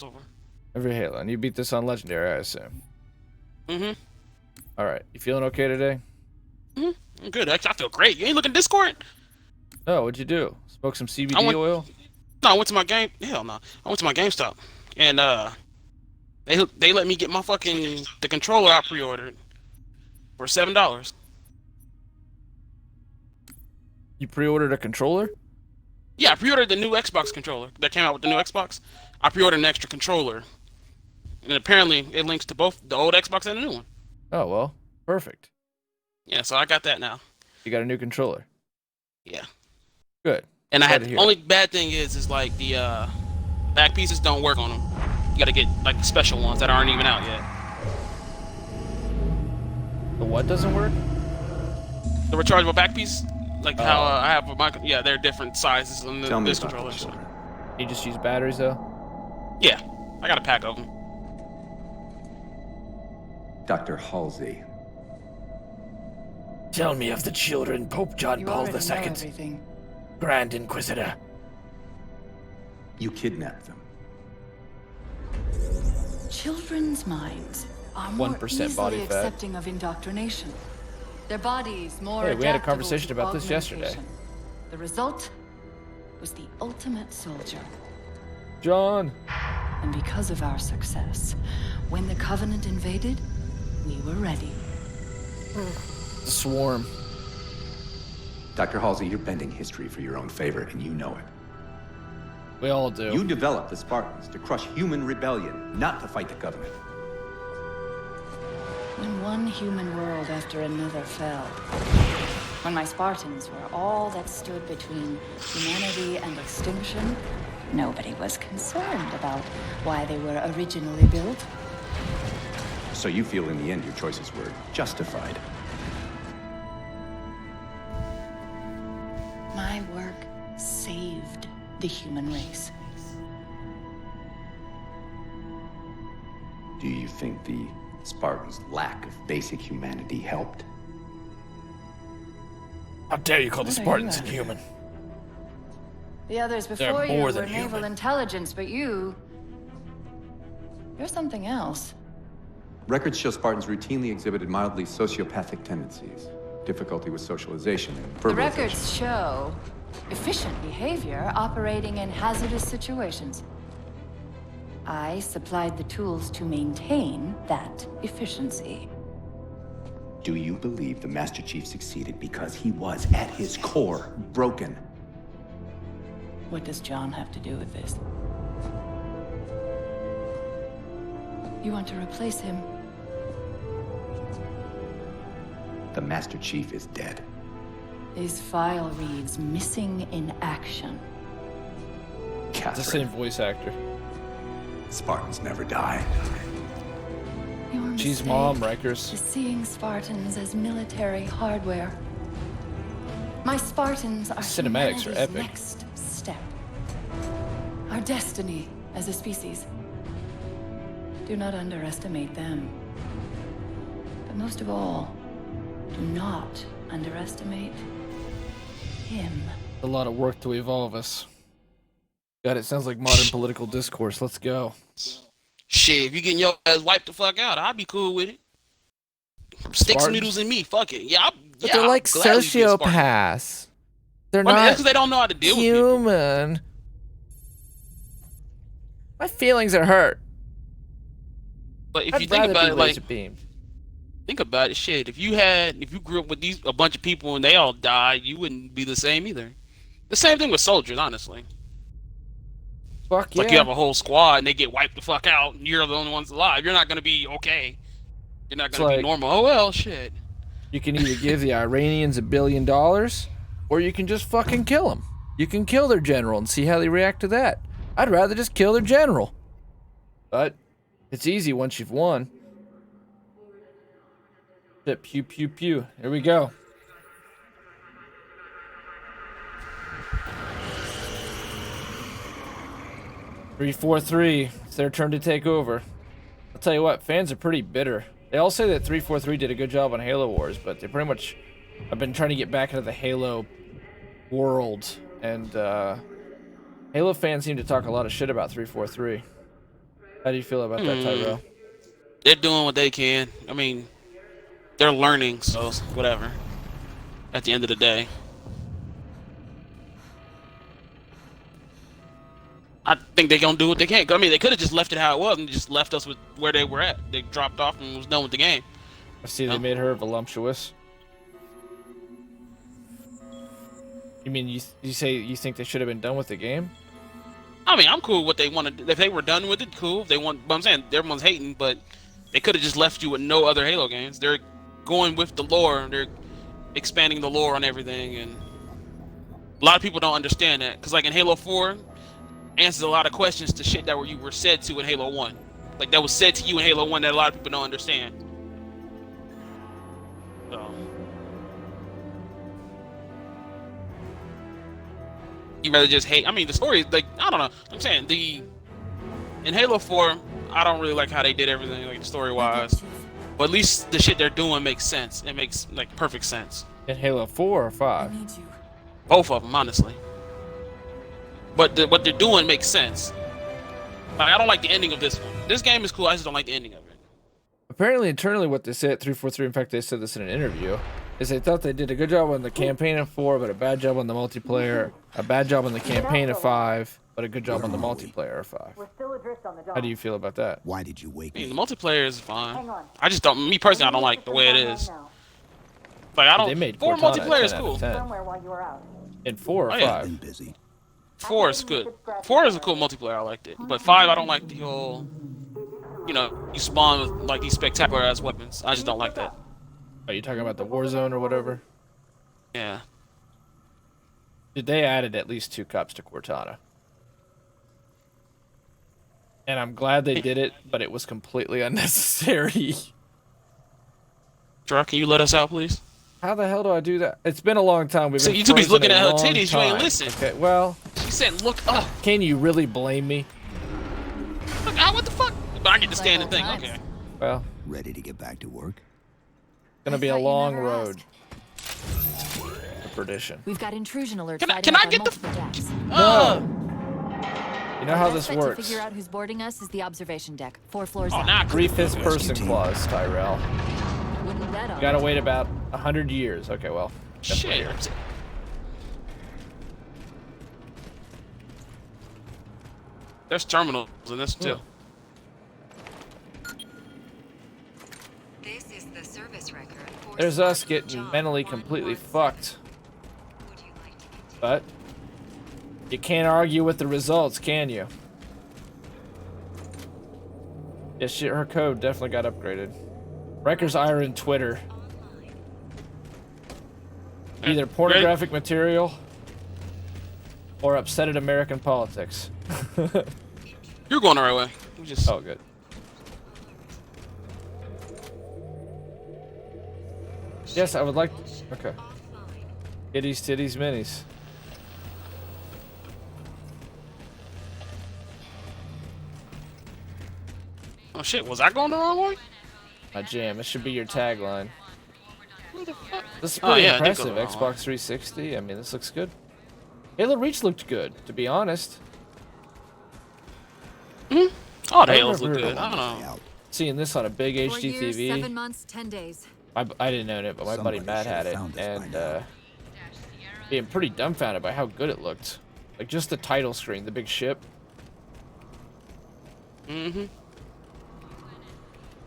over. Every Halo. And you beat this on Legendary, I assume. Mm-hmm. Alright. You feeling okay today? Mm-hmm. I'm good. Actually, I feel great. You ain't looking Discord? Oh, what'd you do? Smoke some I CBD went. oil? No, I went to my game. Hell no. I went to my GameStop, and they let me get my fucking the controller I pre-ordered for $7. You pre-ordered a controller? Yeah, I pre-ordered the new Xbox controller that came out with the new Xbox. I pre-ordered an extra controller, and apparently it links to both the old Xbox and the new one. Oh, well. Perfect. Yeah, so I got that now. You got a new controller. Yeah. Good. And I Glad had to the hear only it. bad thing is like the back pieces don't work on them. You gotta get like the special ones that aren't even out yet. The what doesn't work? The rechargeable back piece, like how Oh. I have with my they're different sizes on Tell me this about controller. the children. You just use batteries, though? Yeah, I got a pack of them. Dr. Halsey. Tell me of the children, Pope John You Paul already know II, everything. Grand Inquisitor. You kidnapped them. Children's minds are more 1% body easily fat. accepting of indoctrination. Their bodies more Hey, we had a adaptable conversation to about this yesterday. augmentation. The result was the ultimate soldier. John! And because of our success, when the Covenant invaded, we were ready. The Swarm. Dr. Halsey, you're bending history for your own favor, and you know it. We all do. You developed the Spartans to crush human rebellion, not to fight the Covenant. When one human world after another fell, when my Spartans were all that stood between humanity and extinction, nobody was concerned about why they were originally built. So you feel in the end your choices were justified. My work saved the human race. Do you think the Spartans' lack of basic humanity helped? How dare you call the What are you Spartans after? inhuman? The others They're before you more were than naval human. intelligence, but you're something else. Records show Spartans routinely exhibited mildly sociopathic tendencies, difficulty with socialization, and The verbalization. records show efficient behavior operating in hazardous situations. I supplied the tools to maintain that efficiency. Do you believe the Master Chief succeeded because he was, at his core, broken? What does John have to do with this? You want to replace him? The Master Chief is dead. His file reads missing in action. It's the Catherine, same voice actor. Spartans never die. Your She's mistake Mom, Rikers. is seeing Spartans as military hardware. My Spartans are Cinematics are humanity's epic. next step. Our destiny as a species. Do not underestimate them. But most of all, do not underestimate him. A lot of work to evolve us. God, it sounds like modern political discourse. Let's go. Shit, if you getting your ass wiped the fuck out, I'd be cool with it. Sticks, Spartans? noodles, and me. Fuck it. Yeah, But they're like I'll gladly be a Spartan. sociopaths. They're I mean, that's not because they don't know how to deal with people. human. My feelings are hurt. But if I'd you think rather about be it, like, laser beamed. think about it, shit. If you grew up with a bunch of people and they all died, you wouldn't be the same either. The same thing with soldiers, honestly. Fuck yeah. Like you have a whole squad and they get wiped the fuck out, and you're the only ones alive. You're not gonna be okay. You're not gonna like- be normal. Oh well, shit. You can either give the Iranians $1 billion, or you can just fucking kill them. You can kill their general and see how they react to that. I'd rather just kill their general. But it's easy once you've won. Shit, pew pew pew. Here we go. Three, 4-3. It's their turn to take over. I'll tell you what, fans are pretty bitter. They all say that 343 did a good job on Halo Wars, but they pretty much have been trying to get back into the Halo world, and Halo fans seem to talk a lot of shit about 343. How do you feel about that, Tyrell? They're doing what they can. I mean, they're learning, so whatever. At the end of the day, I think they're gonna do what they can. I mean, they could have just left it how it was and just left us with where they were at. They dropped off and was done with the game. I see they made her voluptuous. You mean you say you think they should have been done with the game? I mean, I'm cool with what they wanted. If they were done with it, cool. If they want, but I'm saying everyone's hating, but they could have just left you with no other Halo games. They're going with the lore. They're expanding the lore on everything, and a lot of people don't understand that. Because like in Halo 4, answers a lot of questions to shit that you were said to in Halo 1. Like that was said to you in Halo 1 that a lot of people don't understand. So you rather just hate. I mean, the story, like, I don't know. I'm saying in Halo 4, I don't really like how they did everything, like story-wise. But at least the shit they're doing makes sense. It makes like perfect sense. In Halo 4 or 5? Both of them, honestly. But what they're doing makes sense. Like, I don't like the ending of this one. This game is cool. I just don't like the ending of it. Apparently, internally, what they said at 343, in fact, they said this in an interview, is they thought they did a good job on the campaign of 4, but a bad job on the multiplayer, a bad job on the campaign of 5, but a good job on the multiplayer of 5. How do you feel about that? Why did you wake I mean, me? the multiplayer is fine. I just don't. Me personally, I don't like the way it is. Like I don't. They made 4 Cortana multiplayer is 10 out cool. of 10. In 4 or Oh, yeah. 5? Been busy. 4 is good. 4 is a cool multiplayer. I liked it. But 5, I don't like the whole. You know, you spawn with like these spectacular ass weapons. I just don't like that. Are you talking about the Warzone or whatever? Yeah. They added at least 2 cops to Cortana. And I'm glad they did it, but it was completely unnecessary. Drew, can you let us out, please? How the hell do I do that? It's been a long time. We've So been you two be frozen looking a at her long titties, you ain't time. listen. Okay, well, She said, "Look up." can you really blame me? Look out! What the fuck? But I get to stand and think. Okay. Well, Ready to get back to work? gonna be a thought you long never road to perdition. We've got intrusion alerts. Can I- lighting can up I on get the- multiple decks. You know how Our this best bet works. To figure out who's boarding us is the observation deck, 4 floors Oh, up. now I Brief could've- fifth person clause, Tyrell. Wouldn't bet on You gotta it. wait about 100 years. Okay, well. Shit. There's terminals in this too. This is the service record for There's us Spartan getting Job mentally completely 117. fucked. Would you like to continue? But you can't argue with the results, can you? Yeah, shit, her code definitely got upgraded. Rikers Iron Twitter. Either pornographic material or upset at American politics. You're going the right way. We just. Oh, good. Yes, I would like. Okay. Kitties, titties, minis. Oh shit! Was I going the wrong way? My jam. It should be your tagline. Who the fuck? This is Oh, pretty yeah, I did go impressive. the wrong Xbox 360. I mean, this looks good. Halo Reach looked good, to be honest. Oh, the Halos look remember- good. I don't know. Out. Seeing this on a big 4 HD years, TV. 7 months, 10 days. I didn't own it, but my buddy Somebody Matt had should've it, found this by and now. being pretty dumbfounded by how good it looked. Like just the title screen, the big ship. Mm-hmm.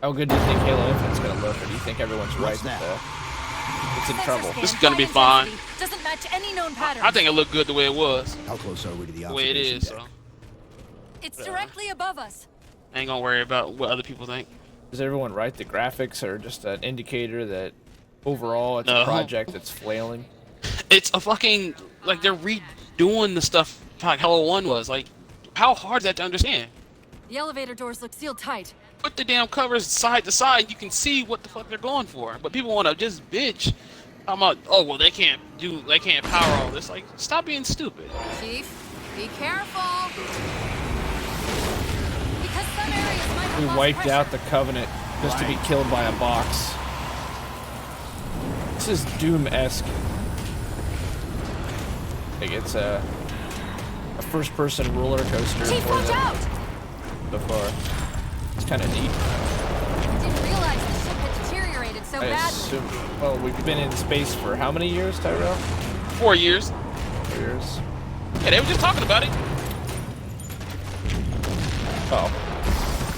How good do you think Halo Infinite's gonna look, or do you think everyone's right What's that it's in Sensor trouble? scan, This is gonna be high fine. intensity, Doesn't match any known pattern. I think it looked good the way it was, How close are we to the the way it observation is. deck? So It's directly above us. I ain't gonna worry about what other people think. Is everyone right? The graphics are just an indicator that overall it's a No. project that's flailing. It's a fucking like they're redoing the stuff like Halo 1 was. Like, how hard is that to understand? The elevator doors look sealed tight. Put the damn covers side to side, you can see what the fuck they're going for. But people want to just bitch. I'm like, oh well, they can't power all this. Like, stop being stupid. Chief, be careful. Because some areas might have We lost wiped pressure. out the Covenant just to be killed by a box. This is Doom-esque. Like it's a first-person roller coaster Chief, more watch than out! so far. It's kind of neat. Didn't realize the ship had deteriorated so I badly. assume. Well, we've been in space for how many years, Tyrell? 4 years. 4 years. Yeah, they were just talking about it. Oh.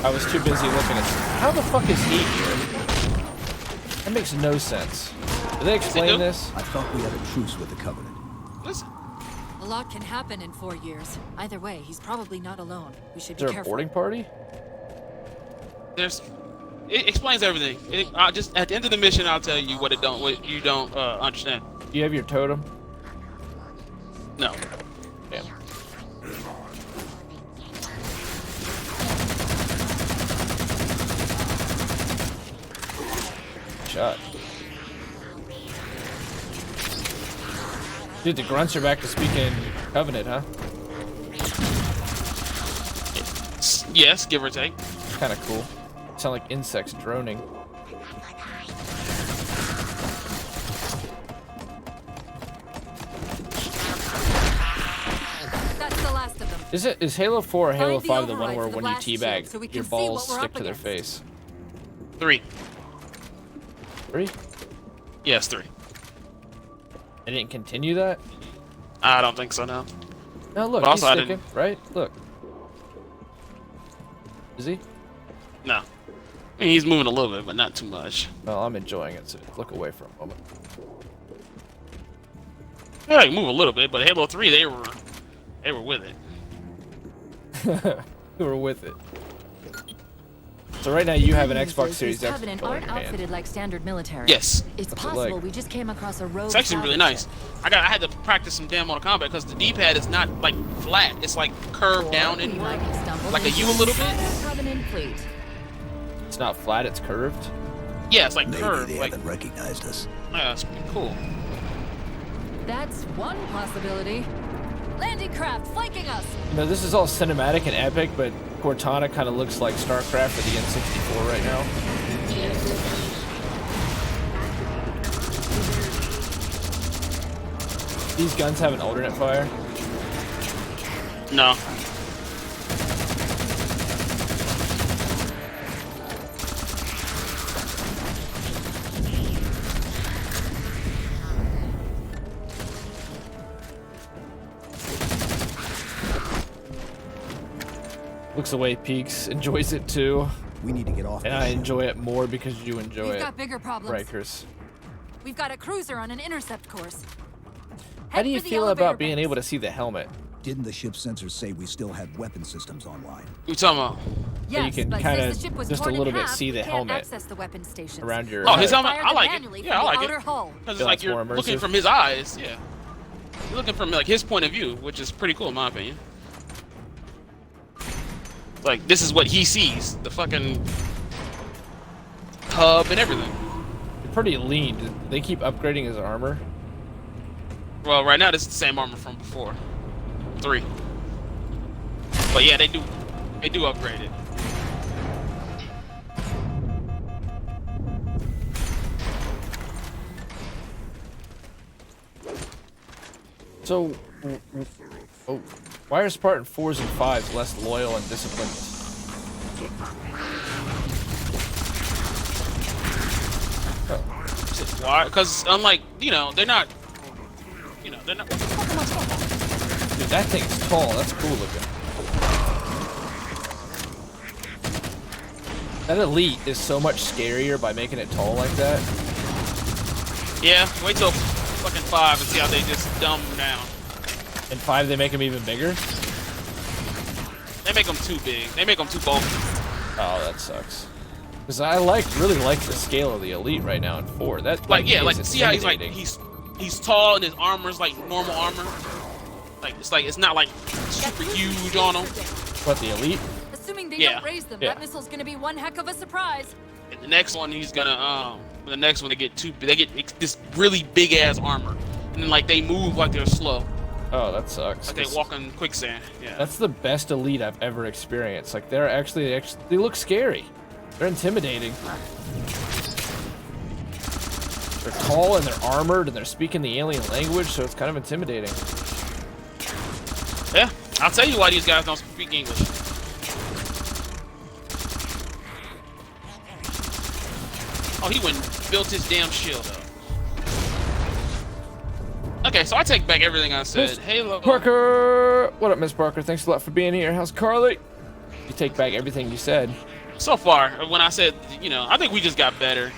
I was too busy looking at. How the fuck is he here? That makes no sense. Did they explain do? this? I thought we had a truce with the Covenant. Listen, A lot can happen in 4 years. Either way, he's probably not alone. We should Is be there a careful. boarding party? it explains everything. I just at the end of the mission, I'll tell you what you don't understand. Do you have your totem? No. Damn. Shot. Dude, the grunts are back to speaking Covenant, huh? Yes, give or take. Kind of cool. Sound like insects droning. That's the last of them. Is Halo 4 or Halo Find the 5 the one override where for the when you blast shield teabag, so we can your see balls what we're stick up to their against. face? 3. 3? Yes, 3. They didn't continue that? I don't think so. No. No, look, But he's also I sticking, right? Look. Is he? No. I mean, he's moving a little bit, but not too much. Well, I'm enjoying it, so look away for a moment. Yeah, he move a little bit, but Halo 3, they were with it. We're with it. So right now you have an Good news Xbox is Series these X Covenant controller in aren't your hand. outfitted like standard military. Yes. It's What's it possible like? we just came across a rogue. It's actually really salvage nice. ship. I had to practice some damn Mortal Kombat because the D-pad is not like flat. It's like curved down Or we inward, might have stumbled like a into U a little bit. Covenant fleet. It's not flat, it's curved. Yeah, it's like Maybe curved. they Like, haven't recognized us. yeah, it's pretty cool. That's one possibility. Landing craft flanking us. You know, this is all cinematic and epic, but Cortana kind of looks like StarCraft for the N64 right now. These guns have an alternate fire. No. Looks away Peaks enjoys it too, We need to get off and this I ship. enjoy it more because you enjoy We've it. got bigger problems. Rikers. We've got a cruiser on an intercept course. How do you feel about being able to see the helmet? Didn't the ship sensors say we still had weapon systems online? You talking about? Yes, can but kinda since the ship was just a torn in little bit half, see the we can't helmet access the weapon stations. around your Oh, head. his helmet. Fire I them like it. manually Yeah, I from like the it. outer hull. Because it's Feel like that's you're more looking immersive. from his eyes. Yeah. You're looking from like his point of view, which is pretty cool in my opinion. Like this is what he sees. The fucking hub and everything. You're pretty lean. Do they keep upgrading his armor? Well, right now this is the same armor from before. 3. But yeah, they do upgrade it. So, oh, why are Spartan 4s and 5s less loyal and disciplined? Why? Because unlike they're not. They're not. Dude, that thing's tall. That's cool looking. That elite is so much scarier by making it tall like that. Yeah, wait till fucking 5 and see how they just dumb them down. In 5, they make him even bigger. They make them too big. They make them too bulky. Oh, that sucks. Because I really like the scale of the elite right now in 4. That Like yeah, is like see how he's like intimidating. he's tall and his armor's like normal armor. Like it's not like super huge on him. What, the elite? Assuming they Yeah. don't raise them, Yeah. that missile's gonna be one heck of a surprise. And the next one he's gonna the next one they get this really big ass armor, and then like they move like they're slow, Oh, that sucks. like they walk in quicksand. Yeah. That's the best elite I've ever experienced. Like they're actually they look scary. They're intimidating. They're tall and they're armored and they're speaking the alien language, so it's kind of intimidating. Yeah. I'll tell you why these guys don't speak English. Oh, he went and built his damn shield up. Okay, so I take back everything I said. Miss Halo. Parker! What up, Miss Parker? Thanks a lot for being here. How's Carly? You take back everything you said. So far, when I said, you know, I think we just got better.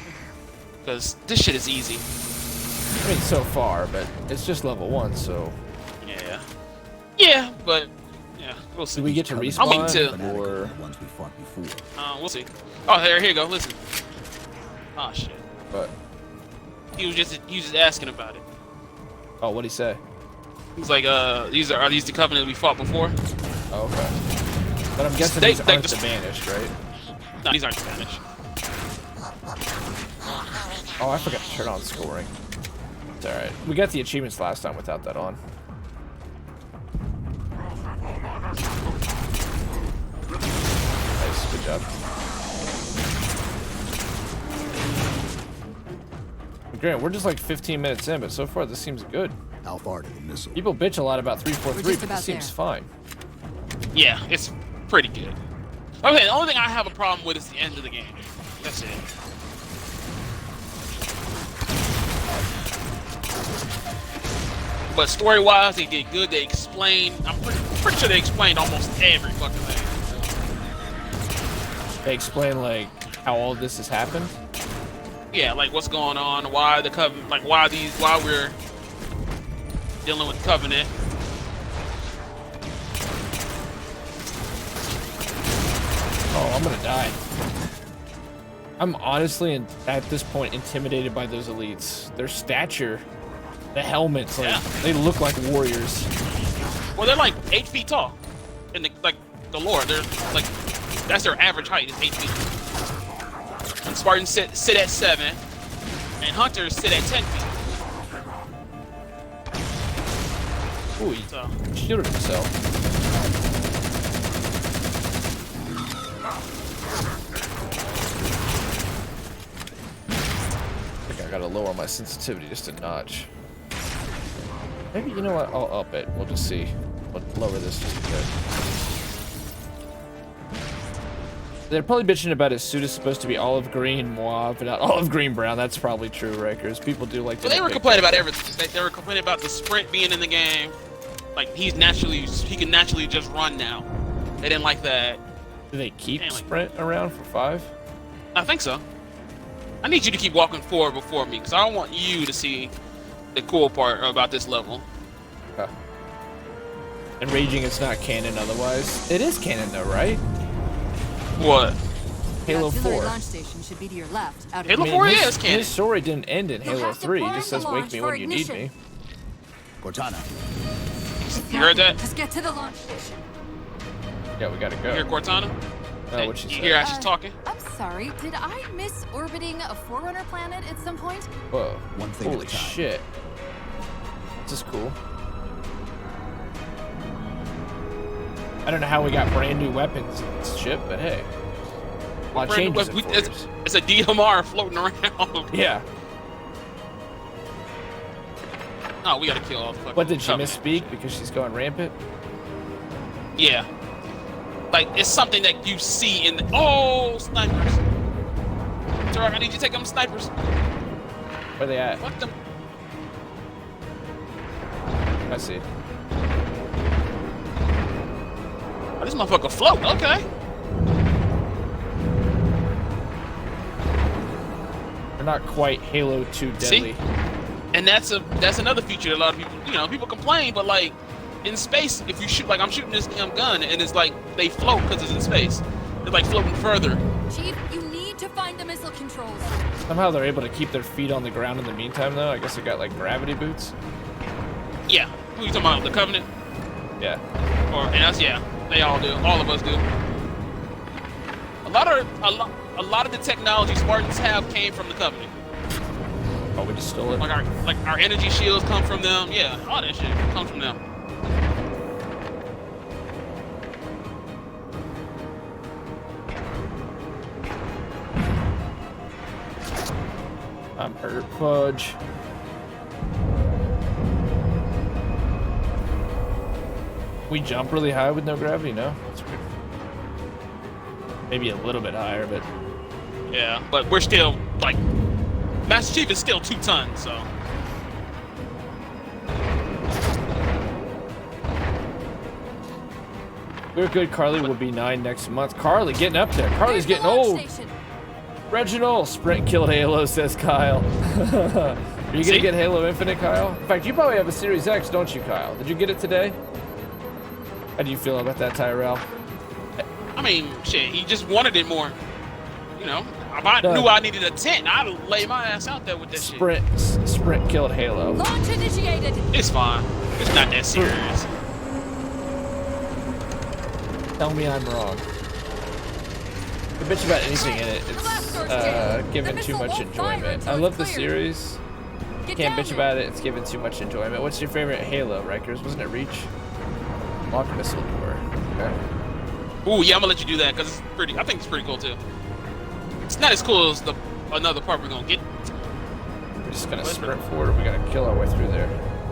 Because this shit is easy. I mean, so far, but it's just level 1, so... Yeah. Yeah, but... Yeah, we'll see. Do we get to I'm respawn? waiting till... Fanatic are Or... the ones we fought before. We'll see. Oh, here you go. Listen. Oh, shit. But... He was just asking about it. Oh, what'd he say? He's like, are these the Covenant we fought before? Oh, okay. But I'm guessing these aren't the Banished, right? No, these aren't Spanish. Oh, I forgot to turn on scoring. It's alright. We got the achievements last time without that on. Nice, good job. Grant, we're just like 15 minutes in, but so far this seems good. How far to the missile? People bitch a lot about We're 343, just but about this seems there. fine. Yeah, it's pretty good. Okay, the only thing I have a problem with is the end of the game. That's it. But story-wise, they did good. They explained. I'm pretty sure they explained almost every fucking thing. They explain like how all this has happened. Yeah, like what's going on, why the Covenant, like why we're dealing with Covenant. Oh, I'm gonna die. I'm honestly, at this point, intimidated by those elites. Their stature, the helmets, like, Yeah. they look like warriors. Well, they're like 8 feet tall. In the lore, they're like, that's their average height is 8 feet. And Spartans sit at 7, and Hunters sit at 10 feet. Ooh, he So, shielded himself. I think I gotta lower my sensitivity just a notch. Maybe, you know what, I'll up it. We'll just see. We'll lower this just a bit. They're probably bitching about his suit is supposed to be olive green mauve, but not olive green brown. That's probably true, right? Because people do like to but they were nitpick. complaining about everything. They were complaining about the sprint being in the game. Like he can naturally just run now. They didn't like that. Do they keep Anyway. sprint around for 5? I think so. I need you to keep walking forward before me, because I don't want you to see the cool part about this level. Okay. And Raging is not canon otherwise. It is canon though, right? What? The Halo auxiliary 4. launch station should be to your left. Out of Halo the 4 his, is canon. His story didn't end in Halo have to 3. He prime just says, the wake launch me for when you need ignition." me. Cortana, You heard that? Just get to the launch station. Yeah, we gotta You hear go. Cortana? Oh, what she You said. hear how she's talking? I'm sorry, did I miss orbiting a Forerunner planet at some point? Whoa. one thing Holy at a time. shit. This is cool. I don't know how we got brand new weapons in this ship, but hey. A lot of changes in 4 years. It's a DMR floating around. Yeah. Oh, we gotta kill all the fucking What, did she Covenant. misspeak because she's going rampant? Yeah. Like, it's something that you see in the... Oh, snipers. Turok, I need you to take them snipers. Where they at? Fuck them. I see. Oh, this motherfucker float. Okay. They're not quite Halo 2 deadly. See? And that's another feature that a lot of people, people complain, but like, in space, if you shoot, like I'm shooting this damn gun, and it's like, they float because it's in space. They're like floating further. Chief, you need to find the missile controls. Somehow they're able to keep their feet on the ground in the meantime, though. I guess they got like gravity boots. Yeah. Who you talking about? The Covenant? Yeah. And that's, yeah, they all do. All of us do. A lot of the technology Spartans have came from the Covenant. Oh, we just stole it. Like our energy shields come from them. Yeah, all that shit comes from them. I'm hurt. Fudge. We jump really high with no gravity? No? That's weird. Maybe a little bit higher, but Yeah, but we're still like Master Chief is still 2 tons, so. We're good. Carly will be 9 next month. Carly getting up there. Carly's There's getting the launch old. station. Reginald, sprint killed Halo, says Kyle. Are you See? gonna get Halo Infinite, Kyle? In fact, you probably have a Series X, don't you, Kyle? Did you get it today? How do you feel about that, Tyrell? I mean, shit, he just wanted it more. You know, if I No. knew I needed a tent, I'd lay my ass out there with this Sprint killed Halo. Launch initiated. shit. It's fine. It's not that serious. Tell me I'm wrong. The bitch about anything in it, it's given too much enjoyment. I love the series. Can't bitch about it, it's given too much enjoyment. What's your favorite Halo, Rikers? Wasn't it Reach? Lock missile door. Okay. Ooh, yeah, I'm gonna let you do that because it's pretty. I think it's pretty cool too. It's not as cool as the another part we're gonna get. We're just gonna sprint forward, or we gotta kill our way through there.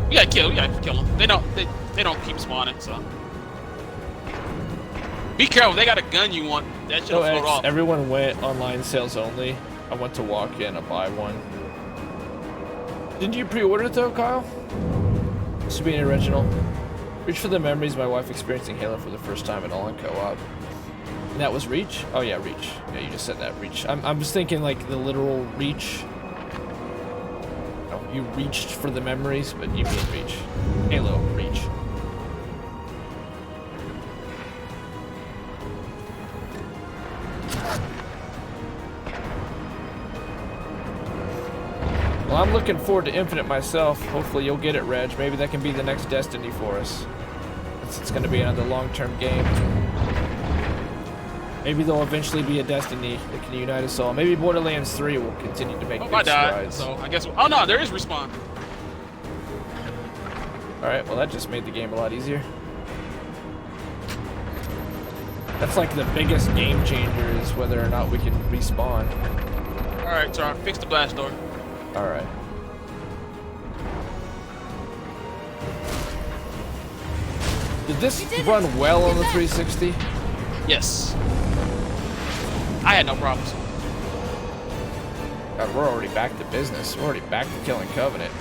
We gotta kill them. They don't keep spawning, so. Be careful, they got a gun you want. That should So float X, off. everyone went online sales only. I went to walk in and buy one. Didn't you pre-order it though, Kyle? This should be an original. Reach for the memories of my wife experiencing Halo for the first time and all in co-op. And that was Reach? Oh yeah, Reach. Yeah, you just said that, Reach. I'm just thinking like the literal Reach. No, you reached for the memories, but you mean Reach. Halo, Reach. Well, I'm looking forward to Infinite myself. Hopefully you'll get it, Reg. Maybe that can be the next Destiny for us. It's going to be another long-term game. Maybe there'll eventually be a Destiny that can unite us all. Maybe Borderlands 3 will continue to make I big died, strides. so I guess. Oh no, there is respawn. Alright, well that just made the game a lot easier. That's like the biggest game changer is whether or not we can respawn. All right, so I fixed the blast door. Alright. Did this run well on the 360? Yes. I had no problems. God, we're already back to business. We're already back to killing Covenant.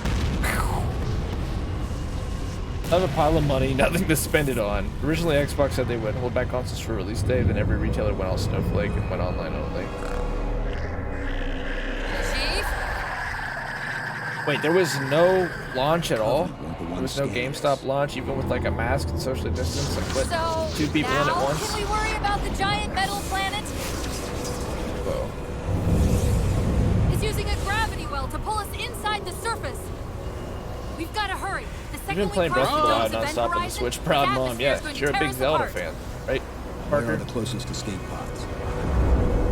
Another pile of money, nothing to spend it on. Originally, Xbox said they would hold back consoles for release day, then every retailer went all snowflake and went online only. Chief? Wait, there was no launch at all? There was no GameStop launch, even with like a mask and socially distance and put So 2 people in at now once? can we worry about the giant metal planet? Whoa. It's using a gravity well to pull us inside the surface. We've got to hurry. The You've second been playing we Breath cross of the the Wild Dose nonstop on the Horizon, Switch. Proud mom, atmosphere's yeah. going to You're a tear big us Zelda apart. fan, right? Where are Parker? the closest escape pods?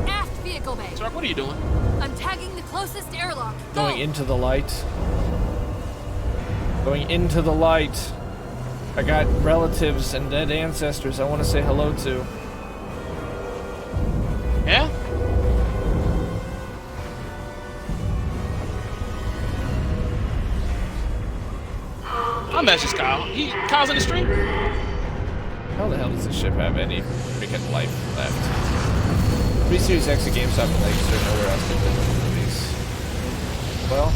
Aft vehicle bay. Sark, what are you doing? I'm tagging the closest airlock. Go. Going into the light. Going into the light. I got relatives and dead ancestors I want to say hello to. Yeah. I messaged Kyle. Kyle's in the stream. How the hell does this ship have any freaking life left? 3 Series X at GameStop and Lakes, there's nowhere else to deliver these. Well,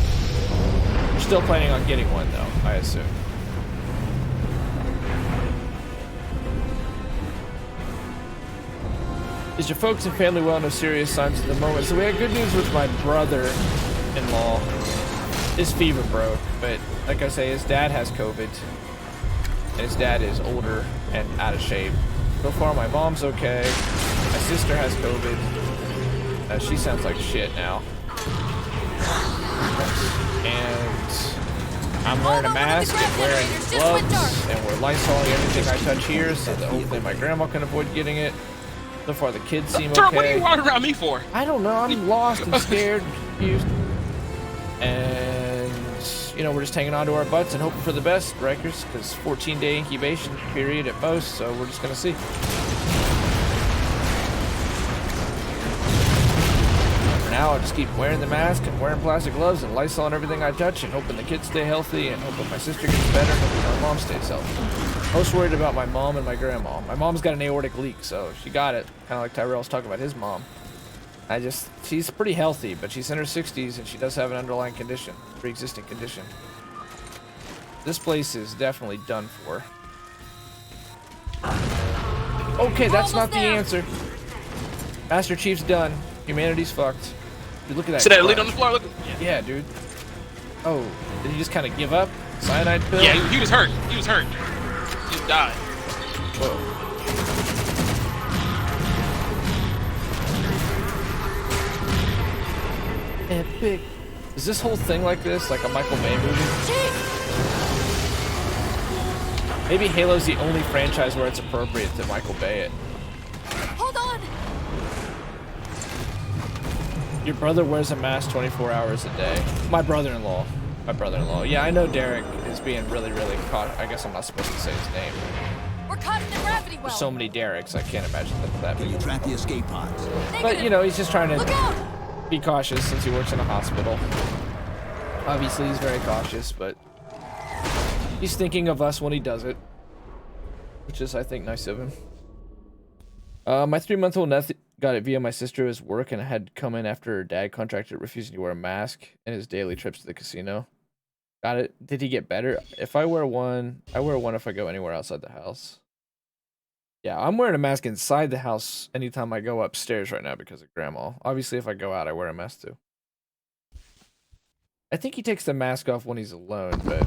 you're still planning on getting one though, I assume. Is your folks and family well? No serious signs at the moment. So we had good news with my brother-in-law. His fever broke, but like I say, his dad has COVID. And his dad is older and out of shape. So far, my mom's okay. My sister has COVID. She sounds like shit now. And I'm wearing a mask and wearing gloves, and we're Lysoling everything I touch here, so that hopefully my grandma can avoid getting it. So far, the kids seem Sark, what are you okay. walking around me for? I don't know. I'm lost and scared, and confused. And, you know, we're just hanging on to our butts and hoping for the best, Rikers, because 14-day incubation period at most, so we're just going to see. For now, I'll just keep wearing the mask and wearing plastic gloves and Lysol on everything I touch and hoping the kids stay healthy and hoping my sister gets better and hoping my mom stays healthy. Most worried about my mom and my grandma. My mom's got an aortic leak, so she got it. Kind of like Tyrell's talking about his mom. She's pretty healthy, but she's in her 60s and she does have an underlying condition, pre-existing condition. This place is definitely done for. Okay, that's not the answer. Master Chief's done. Humanity's fucked. Dude, look at that. See that crunch. elite on the floor? Look. Yeah, dude. Oh, did he just kind of give up? Cyanide pill? Yeah, he was hurt. He was hurt. He just died. Whoa. Epic. Is this whole thing like this? Like a Michael Bay movie? Maybe Halo's the only franchise where it's appropriate to Michael Bay it. Hold on! Your brother wears a mask 24 hours a day. My brother-in-law. Yeah, I know Derek is being really, really caught. I guess I'm not supposed to say his name. We're caught in the gravity well. There's so many Dereks, I can't imagine that Can you many. track the escape pods? But, you know, he's just trying Look to out! be cautious since he works in a hospital. Obviously, he's very cautious, but he's thinking of us when he does it, which is, I think, nice of him. My 3-month-old nephew got it via my sister's work and had come in after her dad contracted refusing to wear a mask in his daily trips to the casino. Got it. Did he get better? If I wear one, I wear one if I go anywhere outside the house. Yeah, I'm wearing a mask inside the house anytime I go upstairs right now because of Grandma. Obviously, if I go out, I wear a mask too. I think he takes the mask off when he's alone, but...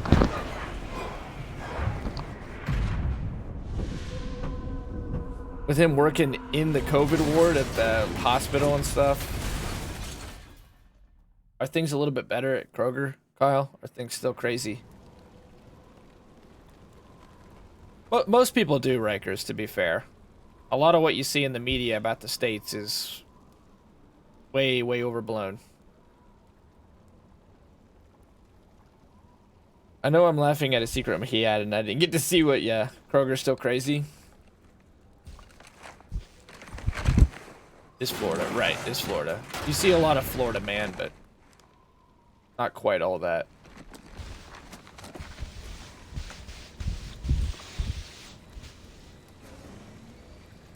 with him working in the COVID ward at the hospital and stuff, are things a little bit better at Kroger, Kyle? Are things still crazy? Well, most people do, Rikers, to be fair. A lot of what you see in the media about the States is way, way overblown. I know I'm laughing at a secret he had, and I didn't get to see what, yeah, Kroger's still crazy. This Florida, right, this Florida. You see a lot of Florida man, but not quite all that.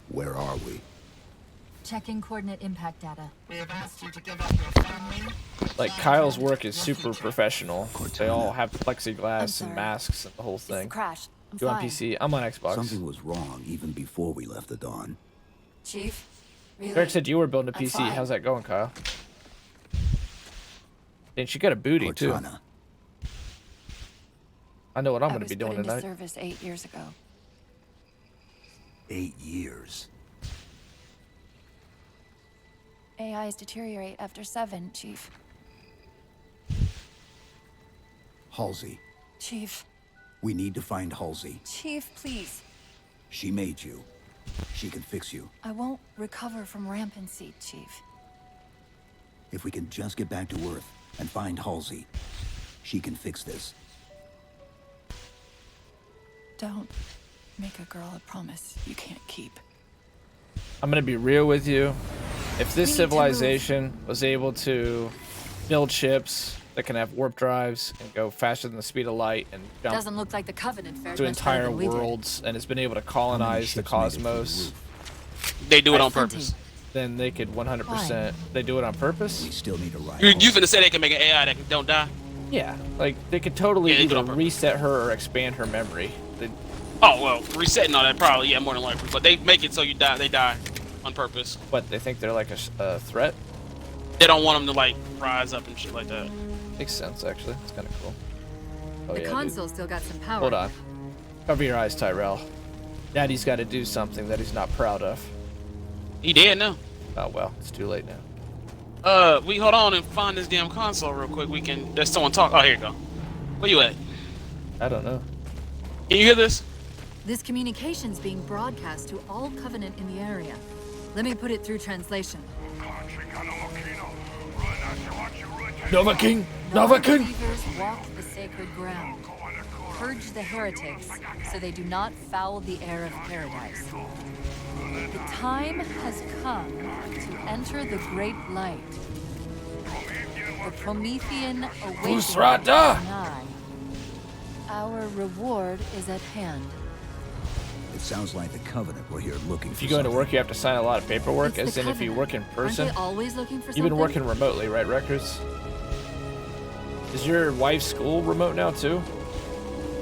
Where are we? Checking coordinate impact data. Like, Kyle's work is super professional. They all have I'm plexiglass sorry. and masks and the whole It's a thing. crash. I'm You on fine. PC? I'm on Xbox. Something was wrong even before we left the Dawn. Chief, really? Derek said you were building a I'm PC. fine. How's that going, Kyle? And she got a booty, too. Cortana, I know what I'm I going to was be doing put into tonight. service 8 years ago. 8 years. AIs deteriorate after 7, Chief. Halsey, Chief, we need to find Halsey. Chief, please. She made you. She can fix you. I won't recover from rampancy, Chief. If we can just get back to Earth and find Halsey, she can fix this. Don't make a girl a promise you can't keep. I'm going to be real with you. If this We need to civilization was able to build ships that can have warp drives and go faster than the speed of light and jump Doesn't look like the Covenant fared to much better entire than we did. worlds and has been able to How many colonize the ships made it to the cosmos, roof? They do it on Plenty. purpose. then they could 100%. Why? They do it on purpose? We still need to ride. You Halsey. finna say they can make an AI that don't die? Yeah, like they could totally Yeah, they do it either on purpose. reset her or expand her memory. Oh well, resetting all that probably, yeah, more than likely. But they make it so you die. They die on purpose. What, they think they're like a threat? They don't want them to like rise up and shit like that. Makes sense, actually. It's kind of cool. Oh, The yeah, dude. console still got some power. Hold on. Cover your eyes, Tyrell. Daddy's got to do something that he's not proud of. He dead now. Oh, well, it's too late now. We hold on and find this damn console real quick. We can. There's someone talk. Oh, here you go. Where you at? I don't know. Can you hear this? This communication's being broadcast to all Covenant in the area. Let me put it through translation. Nova King! Nova King! Non-believers walk the sacred ground. Purge the heretics, so they do not foul the air of paradise. The time has come to enter the great light. The Promethean awakening is Busrata! nigh. Our reward is at hand. It sounds like the Covenant were here looking If for you go into something. work, you have to sign a lot of paperwork, It's as the in if you Covenant. work in person. Aren't they always looking for You've something? been working remotely, right, Records? Is your wife's school remote now, too?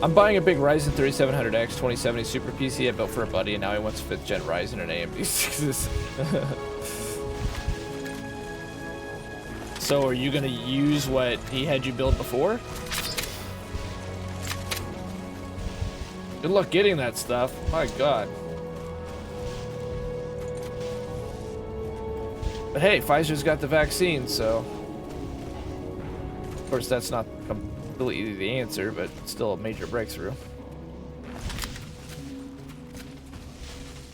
I'm buying a big Ryzen 3700X 2070 Super PC I built for a buddy, and now he wants 5th gen Ryzen and AMD 6s. So, are you gonna use what he had you build before? Good luck getting that stuff. My God. But hey, Pfizer's got the vaccine, so... Of course, that's not completely the answer, but still a major breakthrough.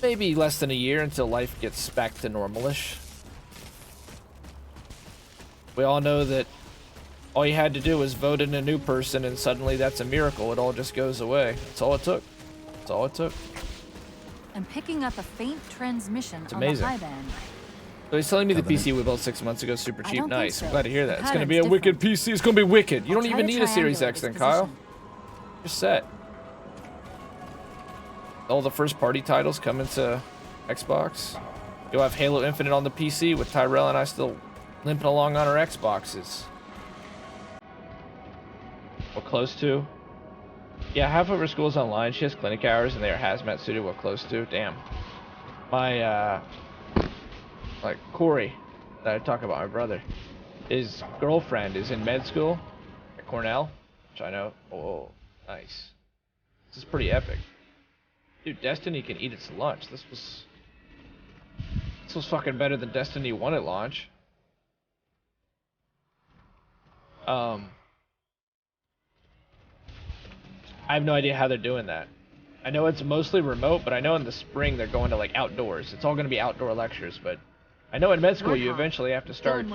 Maybe less than a year until life gets back to normalish. We all know that all you had to do was vote in a new person, and suddenly that's a miracle. It all just goes away. That's all it took. That's all it took. I'm picking up a faint transmission on amazing. the high band. So he's telling me the Covenant. PC we built 6 months ago is super I cheap. don't think Nice. so. I'm glad to hear that. The It's going to be a pattern's wicked different. PC. It's going to be wicked. You I'll don't try even to need a Series triangulate X then, its Kyle. position. You're set. All the first party titles come into Xbox. You'll have Halo Infinite on the PC with Tyrell and I still limping along on our Xboxes. We're close to. Yeah, half of her school's online. She has clinic hours and they are hazmat suited. We're close to. Damn. My, like Corey, that I talk about, my brother, his girlfriend is in med school at Cornell, which I know. Oh, nice. This is pretty epic. Dude, Destiny can eat its lunch. This was fucking better than Destiny 1 at launch. I have no idea how they're doing that. I know it's mostly remote, but I know in the spring they're going to like outdoors. It's all going to be outdoor lectures, but I know in med school you eventually have to start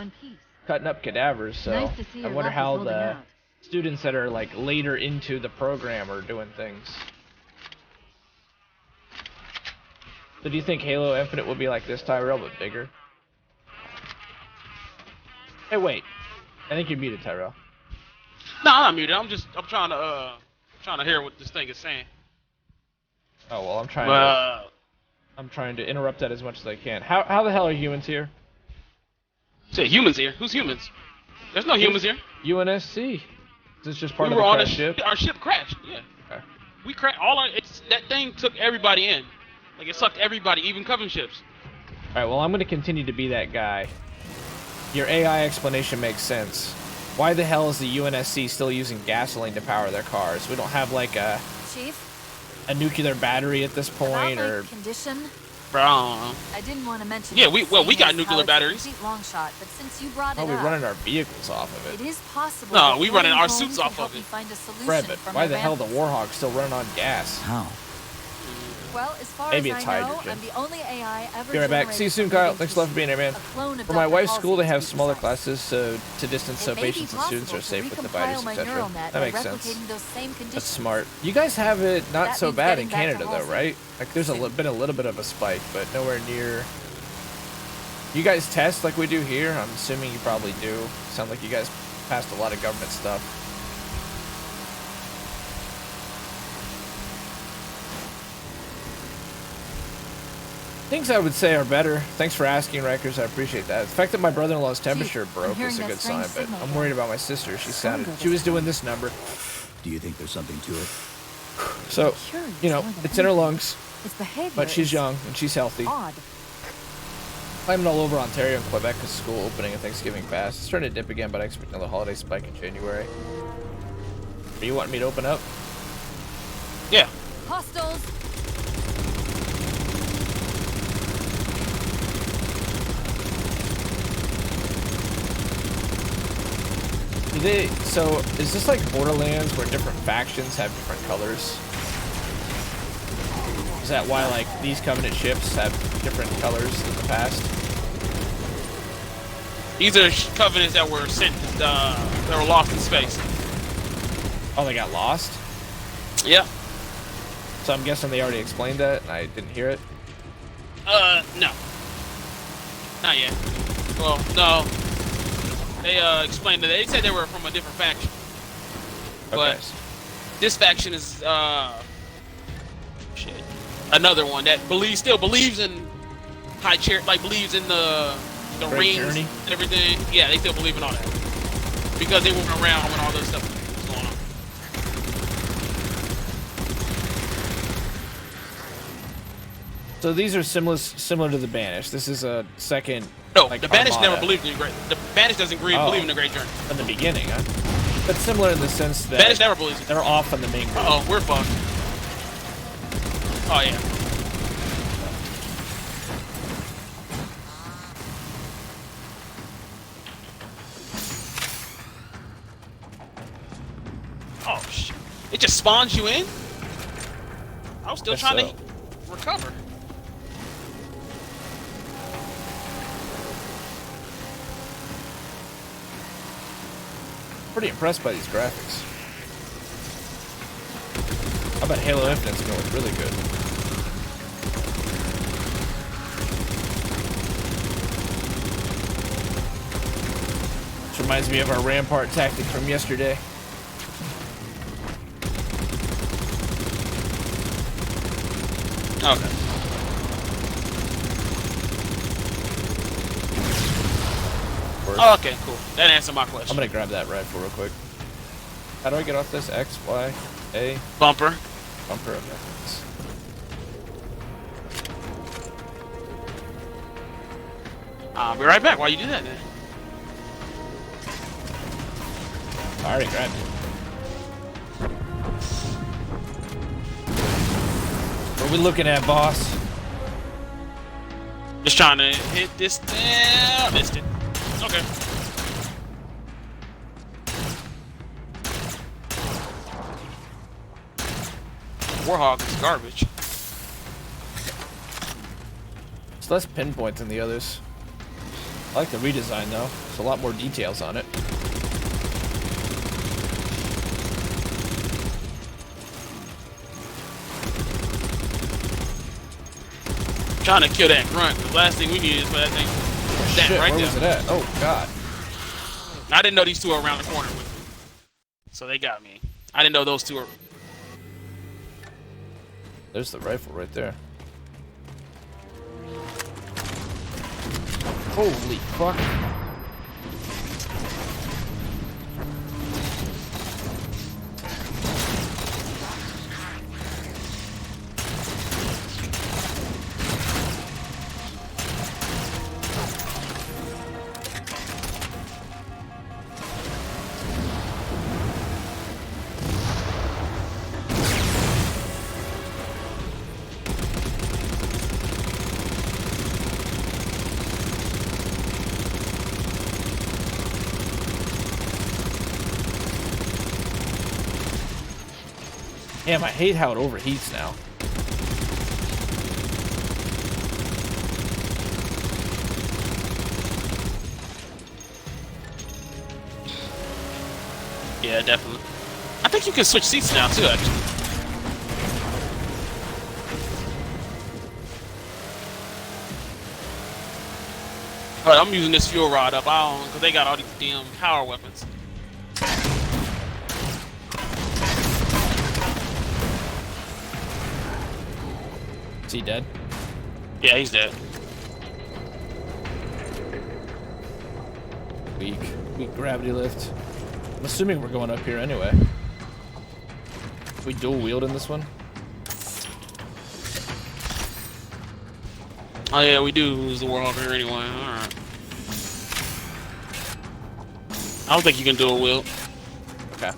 cutting up cadavers, so Nice to see I your wonder luck is how holding the out. students that are like later into the program are doing things. So do you think Halo Infinite will be like this, Tyrell, but bigger? Hey, wait. I think you're muted, Tyrell. No, I'm not muted. I'm trying to hear what this thing is saying. Oh well, I'm trying But I'm trying to interrupt that as much as I can. How the hell are humans here? say humans here. Who's humans? There's no humans here. UNSC. Is this just part We of were the on crash a ship? Our ship crashed. Yeah. Okay. We crashed. That thing took everybody in. Like it sucked everybody, even Covenant ships. All right. Well, I'm going to continue to be that guy. Your AI explanation makes sense. Why the hell is the UNSC still using gasoline to power their cars? We don't have like a Chief, nuclear battery at this about point, my or condition, Bro, I don't know. I didn't want to mention. Yeah, it, we seeing got as nuclear how it's a batteries. complete long shot, but since you brought oh, it we're up, running our vehicles off of it it. is possible. No, that we running William our Holmes suits can off help of me it. Find a solution Fred, but for why my the hell the rampage. Warhawk's still running on gas? How? Well, as far Maybe as it's I know, hydrogen. I'm the only AI ever Be right back. See you soon, Kyle. Thanks a lot for being here, man. For my wife's school, they have smaller classes, so to distance, so patients and students are safe with the virus, etc. That makes sense. That's smart. You guys have it not That so means bad in getting back to Canada, though, Halsey. right? Like, there's been a little bit of a spike, but nowhere near. You guys test like we do here? I'm assuming you probably do. Sound like you guys passed a lot of government stuff. Things I would say are better. Thanks for asking, Rikers. I appreciate that. The fact that my brother-in-law's temperature I'm broke hearing is a that good strange sign, but signal I'm again. worried about my sister. She sounded. Sounded She was as doing this number. Do you think there's something to it? So, Curious you know, more than it's in her anything. lungs, Its behavior but she's is young and she's healthy. odd. Climbing all over Ontario and Quebec because school opening and Thanksgiving fast. It's starting to dip again, but I expect another holiday spike in January. Are you wanting me to open up? Yeah. Hostiles. So, is this like Borderlands where different factions have different colors? Is that why, like, these Covenant ships have different colors than the past? These are covenants that were sent, that were lost in space. Oh, they got lost? Yeah. So I'm guessing they already explained that and I didn't hear it? No. Not yet. Well, no. They, explained that they said they were from a different faction. Okay. But this faction is, shit. another one that still believes in high chair, like believes in the Great rings Journey? and everything. Yeah, they still believe in all that because they weren't around when all this stuff was going on. So these are similar to the Banished. This is a second. No, like, the Banished never Armada believed in the Great. The Banished doesn't believe in the Great Journey. in the beginning, huh? But similar in the sense that Banished never believes. they're off on the main group. Oh, we're fucked. Oh yeah. Oh shit! It just spawns you in. I was still Guess trying so. to recover. Pretty impressed by these graphics. I bet Halo Infinite's gonna look really good. Which reminds me of our Rampart tactic from yesterday. Okay. Oh, okay, cool. That answered my I'm question. gonna grab that rifle real quick. How do I get off this? X, Y, A? Bumper. Bumper, okay. Thanks. I'll be right back while you do that then. I already grabbed it. What are we looking at, boss? Just trying to hit this. Missed it. Okay. Warhawk is garbage. It's less pinpoint than the others. I like the redesign though. There's a lot more details on it. Trying to kill that grunt. The last thing we need is for that thing. That Shit, right where there. was it at? Oh god. I didn't know these two were around the corner with me. So they got me. I didn't know those two were. There's the rifle right there. Holy fuck. Damn, I hate how it overheats now. Yeah, definitely. I think you can switch seats now too, actually. But I'm using this fuel rod up. I don't, because they got all these damn power weapons. Is he dead? Yeah, he's dead. Weak. Weak gravity lift. I'm assuming we're going up here anyway. We dual wield in this one? Oh yeah, we do lose the world here anyway. Alright. I don't think you can do a wheel. Okay.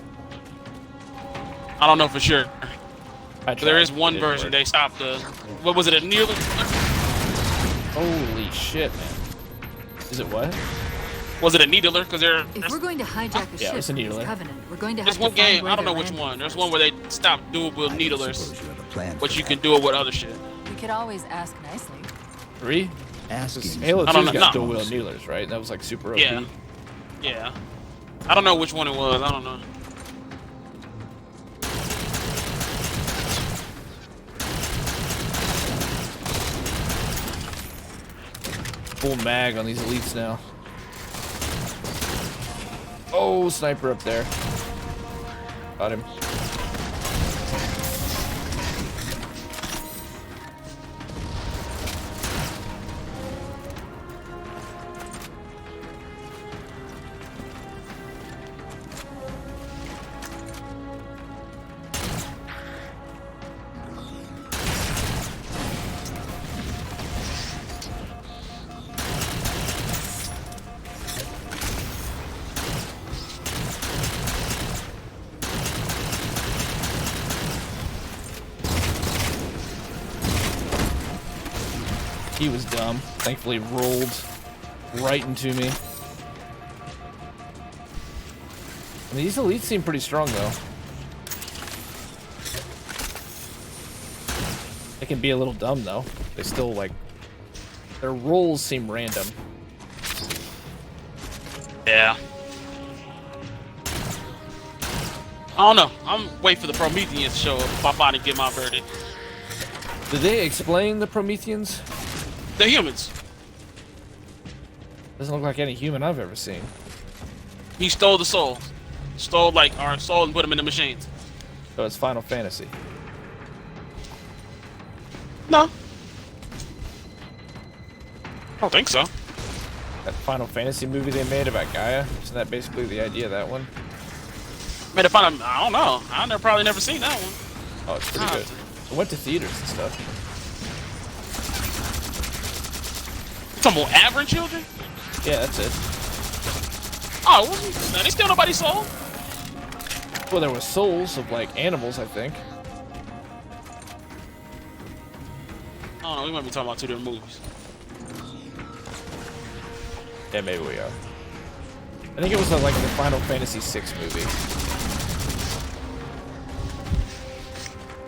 I don't know for sure. I But there tried. is one It didn't version work. they stopped the. What was it? A needler? Holy shit, man. Is it what? Was it a needler? Because If we're going to hijack a Yeah, ship it's a from needler. Covenant, we're going to have there's to one find game. where I don't know they're which landing. one. There's one where they stopped dual wheel I needlers, suppose you have a plan but for you that. can do it with other shit. We could always ask nicely. 3? Asking Halo I don't 2's know. got No. dual wield needlers, right? That was like super OP. Yeah. Yeah. I don't know which one it was. I don't know. Full mag on these elites now. Oh, sniper up there. Got him. He was dumb. Thankfully rolled right into me. I mean, these elites seem pretty strong, though. They can be a little dumb, though. They still, like... Their rolls seem random. Yeah. I don't know. I'm waiting for the Prometheans to show up. Pop out and get my verdict. Did they explain the Prometheans? They're humans. Doesn't look like any human I've ever seen. He stole the souls. Stole, like, our soul and put them in the machines. So it's Final Fantasy. No. I don't think so. That Final Fantasy movie they made about Gaia? Isn't that basically the idea of that one? Man, if I don't know. I've probably never seen that one. Oh, it's pretty good. I went to theaters and stuff. Some more average children? Yeah, that's it. Oh, no, they steal nobody's soul. Well, there was souls of, like, animals, I think. I don't know, we might be talking about two different movies. Yeah, maybe we are. I think it was like the Final Fantasy VI movie.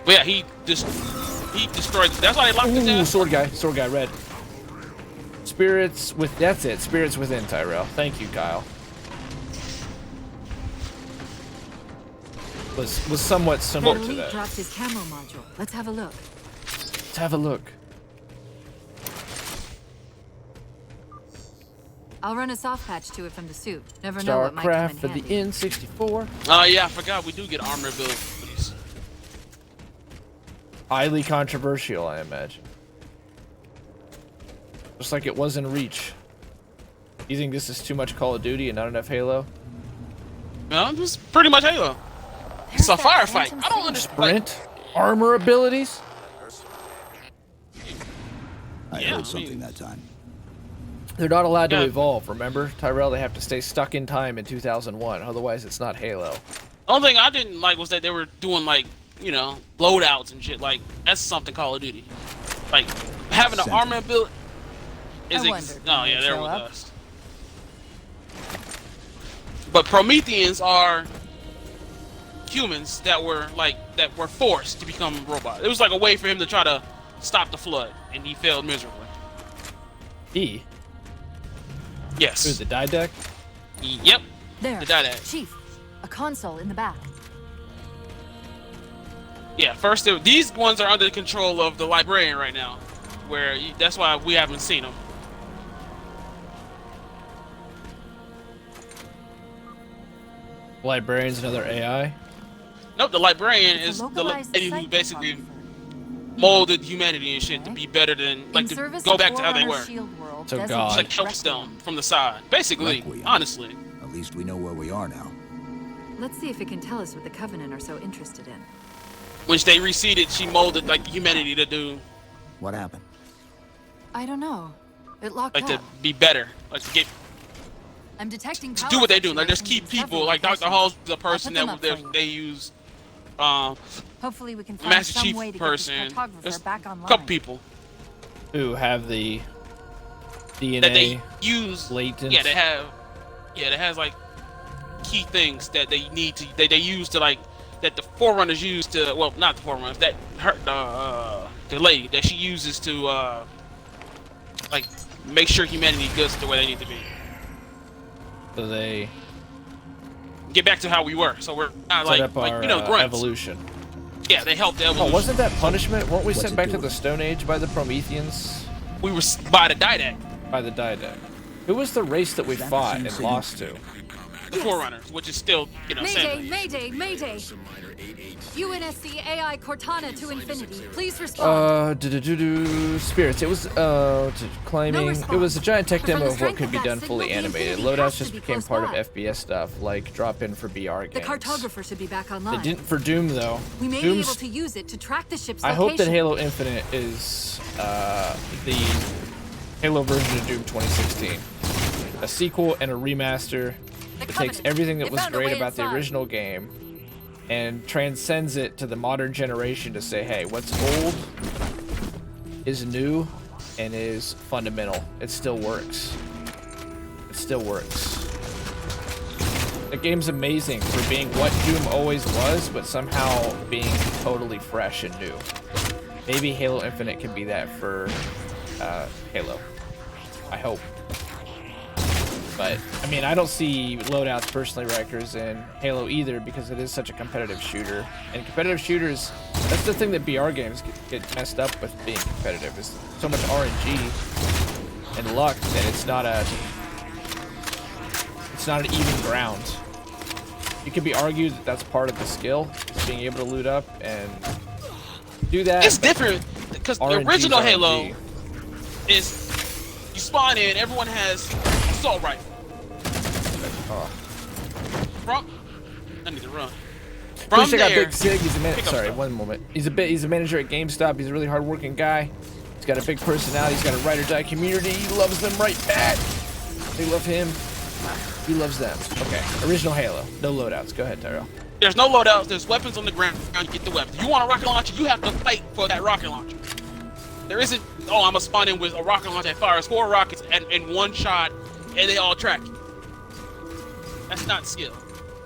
But yeah, he destroyed. That's why they locked his Ooh, ass. sword guy, red. Spirits with, that's it, Spirits Within, Tyrell. Thank you, Kyle. Was somewhat similar to Elite that. dropped his camo module. Let's have a look. Let's have a look. I'll run a soft patch to it from the suit. Never know what might come in StarCraft for the handy. N64. Oh yeah, I forgot we do get armor abilities. Highly controversial, I imagine. Just like it was in Reach. You think this is too much Call of Duty and not enough Halo? No, this is pretty much Halo. It's a firefight. I don't understand. Sprint? Armor abilities? I Yeah, heard I something mean- that time. They're not allowed to Yeah. evolve, remember? Tyrell, they have to stay stuck in time in 2001, otherwise it's not Halo. The only thing I didn't like was that they were doing like, you know, loadouts and shit. Like that's something Call of Duty. Like having an armor ability is wondered oh when yeah, they'd there show with up. us. But Prometheans are humans that were forced to become robots. It was like a way for him to try to stop the flood, and he failed miserably. E? Yes. Who's the Didact? Yep. There, The Didact. Chief. A console in the back. Yeah. First, these ones are under the control of the librarian right now, that's why we haven't seen them. Librarian's another AI? Nope. The librarian It's is a the localized lady who site basically photographer. molded humanity and shit to be better than In to service go of back to how they Forerunner were. Shield World, So designate God. Like helps them Requiem. from the side, basically. Requiem. Honestly. At least we know where we are now. Let's see if it can tell us what the Covenant are so interested in. When they reseeded, she molded like humanity to do What happened? I don't know. It locked like to up. be better, like to get I'm detecting to power do what they do. Like just fluctuations keep in people. several Like Dr. locations. Hall's the I'll person put them that up for you. they use. Hopefully we can find Master some Chief way to person. get this cartographer There's back a online. couple people Who have the DNA that they use. latent? Yeah, they have. Yeah, that has like key things that they need to. They use to like that the Forerunners use to. Well, not the Forerunners. That her the lady that she uses to like make sure humanity goes to where they need to be. So they Get back to how we were. So we're not set like up our you know grunts. evolution. Yeah, they helped the evolution. Oh, wasn't that punishment? Weren't we What's sent it back to doing? the Stone Age by the Prometheans? We were by the Didact, By the Didact. Who was the race that we That fought seems and silly. lost to? the Forerunners, which is still Mayday, same. Mayday, Mayday! UNSC AI Cortana to Infinity. Please respond. Spirits. It was claiming response. it was a giant tech But from demo the of what strength could of be that done signal, fully the animated. Infinity Loadouts has to just be became close part by. of FPS stuff, like drop in for BR The games. cartographer should be back They online. didn't for Doom though. We may be Doom's- able to use it to track the ship's I location. hope that Halo Infinite is the Halo version of Doom 2016. A sequel and a remaster that takes Covenant. everything that They was found a great way about the inside. original game and transcends it to the modern generation to say, hey, what's old is new and is fundamental. It still works. It still works. The game's amazing for being what Doom always was, but somehow being totally fresh and new. Maybe Halo Infinite can be that for Halo. I hope. But, I mean, I don't see loadouts personally, Rikers, in Halo either because it is such a competitive shooter. And competitive shooters, that's the thing that BR games get messed up with being competitive, is so much RNG and luck that it's not an even ground. It could be argued that that's part of the skill, is being able to loot up and do that. It's different because the RNG 's original RNG. Halo is you spawn in, everyone has assault rifle. Oh. I need to run. From From check out there, Big Sig. He's a pick up sorry, stuff. one moment. He's a manager at GameStop. He's a really hardworking guy. He's got a big personality. He's got a ride or die community. He loves them right back. They love him. He loves them. Okay. Original Halo. No loadouts. Go ahead, Tyrell. There's no loadouts. There's weapons on the ground. You get the weapons. You want a rocket launcher? You have to fight for that rocket launcher. There isn't. Oh, I'm gonna spawn in with a rocket launcher that fires 4 rockets in one shot, and they all track you. That's not skill.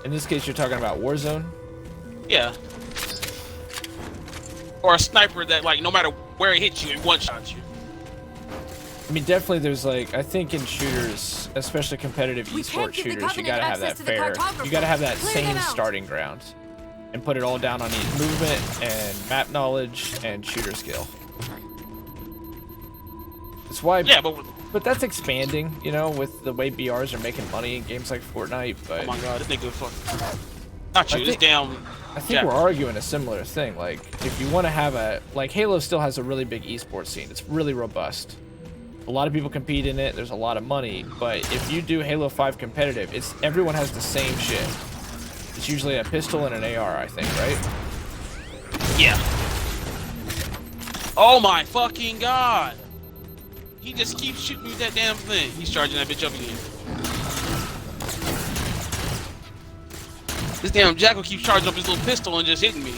In this case, you're talking about Warzone. Yeah. Or a sniper that, like, no matter where it hits you, it one-shots you. I mean, definitely there's like, I think in shooters, especially competitive We can't esport give the shooters, you Covenant gotta have that access to the fair, cartographer. you gotta have that Clear them same out. starting ground. And put it all down on each movement and map knowledge and shooter skill. That's why, Yeah, but that's expanding, you know, with the way BRs are making money in games like Fortnite, oh but my god, this nigga fucking. Not you, I this think- damn. I think we're arguing a similar thing. Like, if you want to have like, Halo still has a really big esports scene. It's really robust. A lot of people compete in it. There's a lot of money. But if you do Halo 5 competitive, everyone has the same shit. It's usually a pistol and an AR, I think, right? Yeah. Oh my fucking god. He just keeps shooting me with that damn thing. He's charging that bitch up again. This damn jackal keeps charging up his little pistol and just hitting me.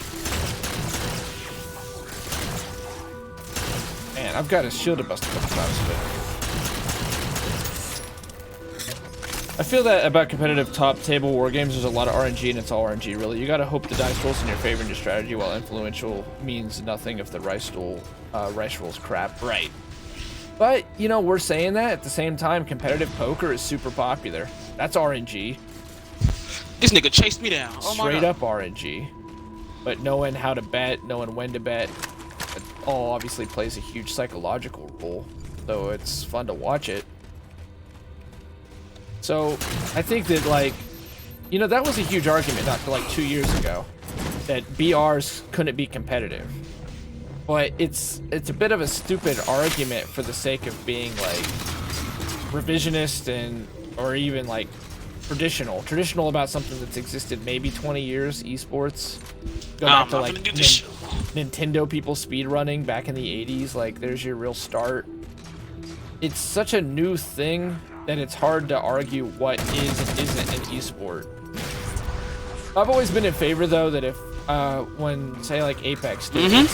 Man, I've got his shield to bust a couple times, but I feel that about competitive top table war games, there's a lot of RNG, and it's all RNG, really. You gotta hope the dice rolls in your favor in your strategy, while influential means nothing if the rice roll's crap. Right. But, you know, we're saying that at the same time, competitive poker is super popular. That's RNG. This nigga chased me down. Oh my Straight god. up RNG. But knowing how to bet, knowing when to bet, it all obviously plays a huge psychological role, though it's fun to watch it. So I think that, like, you know, that was a huge argument not like 2 years ago, that BRs couldn't be competitive. But it's a bit of a stupid argument for the sake of being like revisionist or even like traditional about something that's existed maybe 20 years, esports. Go Nah, back to I'm like not gonna do this shit. Nintendo people speedrunning back in the 80s, like there's your real start. It's such a new thing that it's hard to argue what is and isn't an esport. I've always been in favor though that if when say like Apex did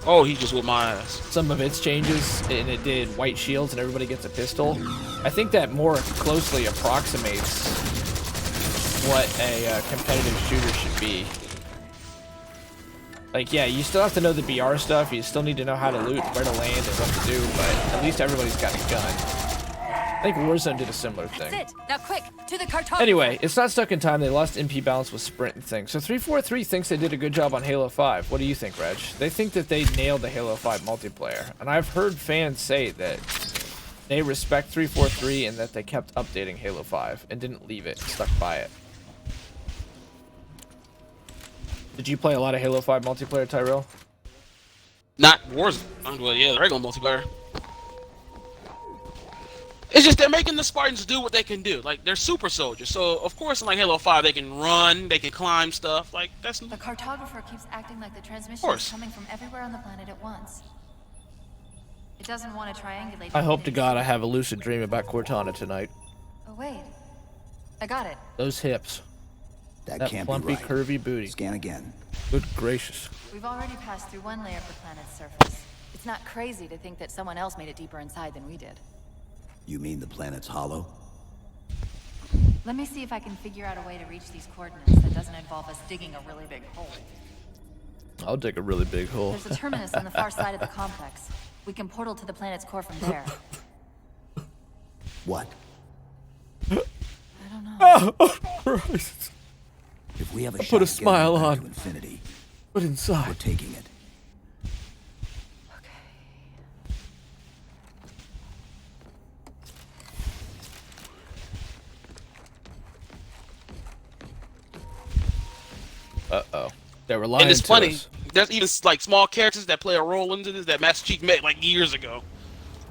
Oh, he just whipped my ass. some of its changes and it did white shields and everybody gets a pistol, I think that more closely approximates what a competitive shooter should be. Like, yeah, you still have to know the BR stuff, you still need to know how to loot, where to land, and what to do, but at least everybody's got a gun. I think Warzone did a similar thing. That's it. Now quick, to the cartographer. Anyway, it's not stuck in time. They lost MP balance with sprint and things. So 343 thinks they did a good job on Halo 5. What do you think, Reg? They think that they nailed the Halo 5 multiplayer. And I've heard fans say that they respect 343 and that they kept updating Halo 5 and didn't leave it, stuck by it. Did you play a lot of Halo 5 multiplayer, Tyrell? Not Warzone, but yeah, the regular multiplayer. It's just they're making the Spartans do what they can do. Like, they're super soldiers. So, of course, in like Halo 5, they can run, they can climb stuff. Like, that's... The cartographer keeps acting like the transmission course. is coming from everywhere on the planet at once. It doesn't want to triangulate. I hope to God I have a lucid dream about Cortana tonight. Oh wait, I got it. Those hips. That That can't plumpy, be right. curvy booty. Scan again. Good gracious. We've already passed through one layer of the planet's surface. It's not crazy to think that someone else made it deeper inside than we did. You mean the planet's hollow? Let me see if I can figure out a way to reach these coordinates that doesn't involve us digging a really big hole. I'll dig a really big hole. There's a terminus on the far side of the complex. We can portal to the planet's core from there. What? I don't know. Oh, Christ. If we have a I'll shot put a at getting smile back on. to infinity, But we're inside. taking it. Uh-oh. They were lying And it's to funny. us. There's even like small characters that play a role into this that Master Chief met like years ago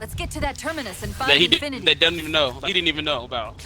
Let's get to that terminus and that find he infinity. that doesn't even know. He didn't even know about.